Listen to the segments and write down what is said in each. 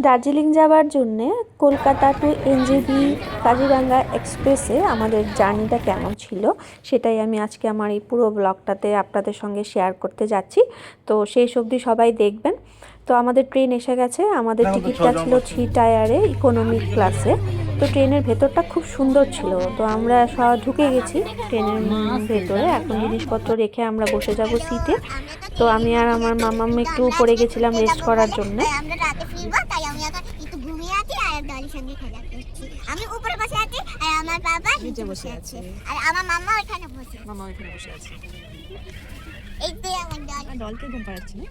দার্জিলিং যাওয়ার জন্যে Kolkata two NJP Kaziranga এক্সপ্রেসে আমাদের জার্নিটা কেমন ছিল সেটাই আমি আজকে আমার এই পুরো ব্লগটাতে আপনাদের সঙ্গে শেয়ার করতে যাচ্ছি। তো সেই অবধি সবাই দেখবেন। তো আমাদের ট্রেন এসে গেছে, আমাদের টিকিটটা ছিল 3 টায়ারে ইকোনমিক ক্লাসে। তো ট্রেনের ভেতরটা খুব সুন্দর ছিল। তো আমরা সব ঢুকে গেছি ট্রেনের ভেতরে, এখন জিনিসপত্র রেখে আমরা বসে যাব সিটে। তো আমি আর আমার মামাম একটু পড়ে গেছিলাম রেস্ট করার জন্য। আমি উপরে বসে আছি আর আমার বাবা নিচে বসে আছে আর আমার মামা ওখানে বসে আছে। এই তো আমার ডলকে ঘুম পাড়াচ্ছি না,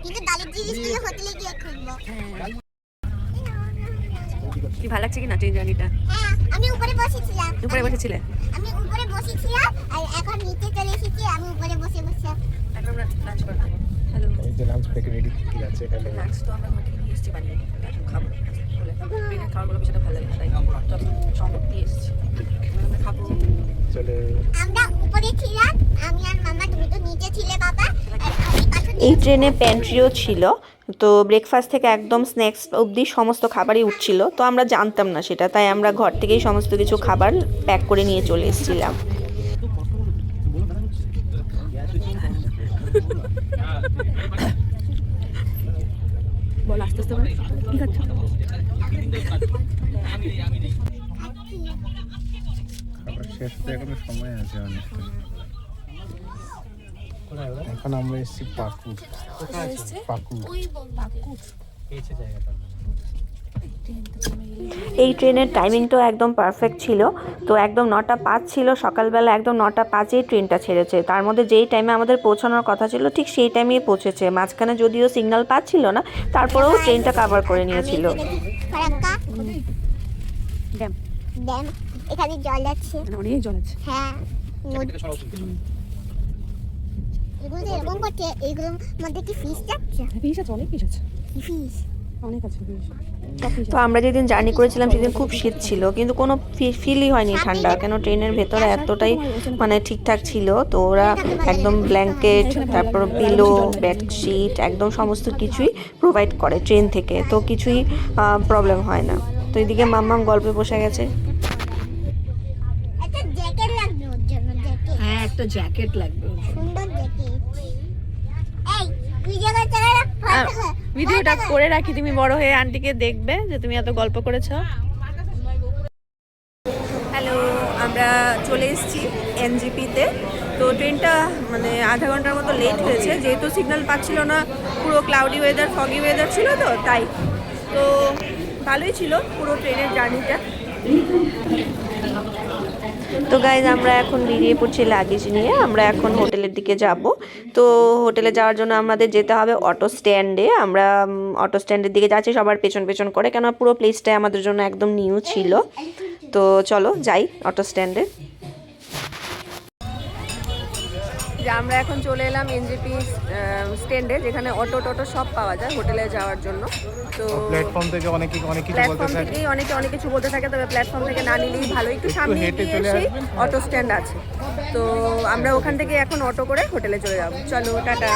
কিন্তু ডালের জিনিসগুলো হোটেলে গিয়ে খুলবো। কি ভালো লাগছে কি না ট্রেন জার্নিটা? হ্যাঁ, আমি উপরে বসেছিলাম। উপরে বসেছিলে? আমি উপরে বসেছিলাম আর এখন নিচে চলে এসেছি। আমি উপরে বসে বসে এখন আমরা লাঞ্চ করব। হ্যালো, এই যে লাঞ্চ প্যাক রেডি কি আছে এখানে? লাঞ্চ তো আমরা হোটেলে নিয়ে এসেছি বানিয়ে, এখন খাবো। বলে ট্রেনের খাবারগুলো বেশি ভালো লাগে, তাই তো সম্ভব নিয়ে এসেছি। আমরা খাবো। চলে আমরা উপরে ছিলাম, আমি আর মামা দুটো নিচে ছিলে বাবা। এই ট্রেনে প্যান্ট্রিও ছিল, তো ব্রেকফাস্ট থেকে একদম স্ন্যাক্স অবধি সমস্ত খাবারই উঠছিল। তো আমরা জানতাম না সেটা, তাই আমরা ঘর থেকেই সমস্ত কিছু খাবার প্যাক করে নিয়ে চলে এসেছিলাম। বল আস্তে আস্তে বল, কি খাচ্ছ? খাবার শেষ হতে এখনো সময় আছে অনেকটা। এখন আমরা এসেছি পাকুড়। এই ট্রেনের টাইমিংটাও একদম পারফেক্ট ছিল। তো একদম 9:05 ছিল সকালবেলা, একদম 9:05-এই ট্রেনটা ছেড়েছে। তার মধ্যে যেই টাইমে আমাদের পৌঁছানোর কথা ছিল ঠিক সেই টাইমেই পৌঁছেছে। মাঝখানে যদিও সিগন্যাল পাচ্ছিল না, তারপরেও ট্রেনটা কভার করে নিয়েছিল। এখানে জল আছে, অনেক জল আছে। হ্যাঁ, এগুলো এরকম করছে। এগুলোর মধ্যে কি ফিশ যাচ্ছে? ফিশ আছে, অনেক ফিশ আছে। ফিশ অনেক আছে ফিশ। তো আমরা যেদিন জার্নি করেছিলাম সেদিন খুব শীত ছিল, কিন্তু কোনো ফিলই হয়নি ঠান্ডা, কেন ট্রেনের ভেতরে এতটাই মানে ঠিকঠাক ছিল। তো ওরা একদম ব্ল্যাঙ্কেট, তারপর পিলো, বেডশিট একদম সমস্ত কিছুই প্রোভাইড করে ট্রেন থেকে, তো কিছুই প্রবলেম হয় না। তো এদিকে মাম্মাম গল্পে বসে গেছে। একটা জ্যাকেট লাগবে ওর জন্য। জ্যাকেট, হ্যাঁ একটা জ্যাকেট লাগবে। সুন্দর জ্যাকেট। এই ভিডিওটা করে রাখি, তুমি বড় হয়ে আন্টিকে দেখবে যে তুমি এত গল্প করেছো। হ্যালো, আমরা চলে এসেছি এনজেপিতে। তো ট্রেনটা মানে আধা ঘন্টার মতো লেট হয়েছে, যেহেতু সিগন্যাল পাচ্ছিল না, পুরো ক্লাউডি ওয়েদার, ফগি ওয়েদার ছিল, তো তাই। তো ভালোই ছিল পুরো ট্রেনের জার্নিটা। তো গাইজ আমরা এখন বেরিয়ে পড়ছি লাগেজ নিয়ে, আমরা এখন হোটেলের দিকে যাব। তো হোটেলে যাওয়ার জন্য আমাদের যেতে হবে অটো স্ট্যান্ডে। আমরা অটো স্ট্যান্ডের দিকে যাচ্ছি সবার পেছন পেছন করে, কেন পুরো প্লেসটাই আমাদের জন্য একদম নিউ ছিল। তো চলো যাই অটো স্ট্যান্ডে। আমরা এখন চলে এলাম এনজেপি স্ট্যান্ডে, যেখানে অটো টোটো সব পাওয়া যায় হোটেলে যাওয়ার জন্য। তো প্ল্যাটফর্ম থেকে অনেক কিছু অনেক কিছু বলতে থাকে, তবে প্ল্যাটফর্ম থেকে না নিলেই ভালো। একটু সামনে এগিয়ে এসেই অটো স্ট্যান্ড আছে। তো আমরা ওখান থেকে এখন অটো করে হোটেলে চলে যাব। চলো টাটা।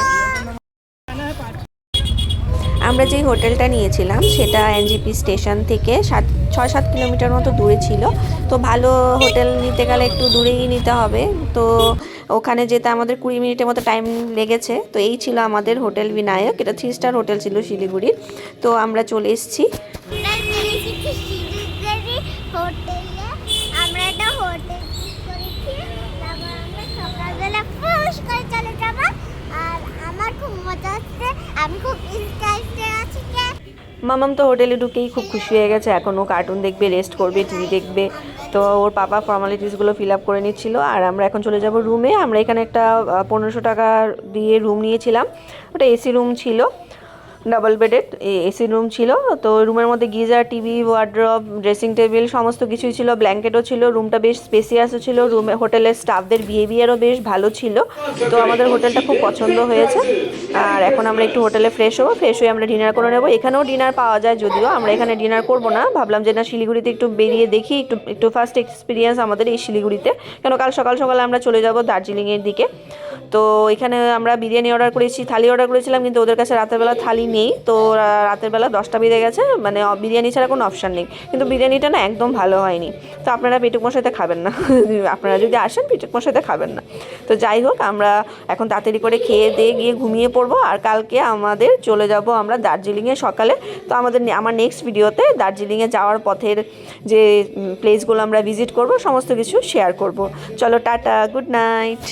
আমরা যেই হোটেলটা নিয়েছিলাম সেটা এনজেপি স্টেশন থেকে 6-7 কিলোমিটার মতো দূরে ছিল। তো ভালো হোটেল নিতে গেলে একটু দূরেই নিতে হবে। তো ওখানে যেতে আমাদের 20 মিনিটের মতো টাইম লেগেছে। তো এই ছিল আমাদের হোটেল বিনায়ক, এটা 3 স্টার হোটেল ছিল শিলিগুড়ির। তো আমরা চলে এসেছি। আমরা একটা হোটেল করেছি, তারপর আমরা সকালবেলা ফ্রেশ করে চলে যাব। আর আমার খুব মজা হচ্ছে, আমি খুব এক্সাইটেড আছি। মামাম তো হোটেলে ঢুকেই খুব খুশি হয়ে গেছে, এখন ও কার্টুন দেখবে, রেস্ট করবে, টিভি দেখবে। তো ওর পাপা ফর্মালিটিসগুলো ফিল আপ করে নিচ্ছিল, আর আমরা এখন চলে যাব রুমে। আমরা এখানে একটা 1500 টাকা দিয়ে রুম নিয়েছিলাম। ওটা এসি রুম ছিল, ডাবল বেডেড এসি রুম ছিল। তো রুমের মধ্যে geyser, TV, wardrobe, dressing table সমস্ত কিছুই ছিল, ব্ল্যাঙ্কেটও ছিল। রুমটা বেশ স্পেসিয়াসও ছিল। রুমে হোটেলের স্টাফদের বিহেভিয়ারও বেশ ভালো ছিল। তো আমাদের হোটেলটা খুব পছন্দ হয়েছে। আর এখন আমরা একটু হোটেলে ফ্রেশ হবো, ফ্রেশ হয়ে আমরা ডিনার করে নেবো। এখানেও ডিনার পাওয়া যায়, যদিও আমরা এখানে ডিনার করবো না, ভাবলাম যে না শিলিগুড়িতে একটু বেরিয়ে দেখি, একটু ফার্স্ট এক্সপিরিয়েন্স আমাদের এই শিলিগুড়িতে, কেন কাল সকাল সকালে আমরা চলে যাব দার্জিলিংয়ের দিকে। তো এখানে আমরা বিরিয়ানি অর্ডার করেছি, থালি অর্ডার করেছিলাম, কিন্তু ওদের কাছে রাতের বেলা থালি নেই। তো রাতের বেলা 10টা বেজে গেছে, মানে বিরিয়ানি ছাড়া কোনো অপশান নেই। কিন্তু বিরিয়ানিটা না একদম ভালো হয়নি। তো আপনারা পেটুক মশাইতে খাবেন না, আপনারা যদি আসেন পেটুক মশাইতে খাবেন না। তো যাই হোক, আমরা এখন তাড়াতাড়ি করে খেয়ে দিয়ে গিয়ে ঘুমিয়ে পড়বো। আর কালকে আমাদের চলে যাব আমরা দার্জিলিংয়ে সকালে। তো আমার নেক্সট ভিডিওতে দার্জিলিংয়ে যাওয়ার পথের যে প্লেসগুলো আমরা ভিজিট করব সমস্ত কিছু শেয়ার করব। চলো টাটা, গুড নাইট।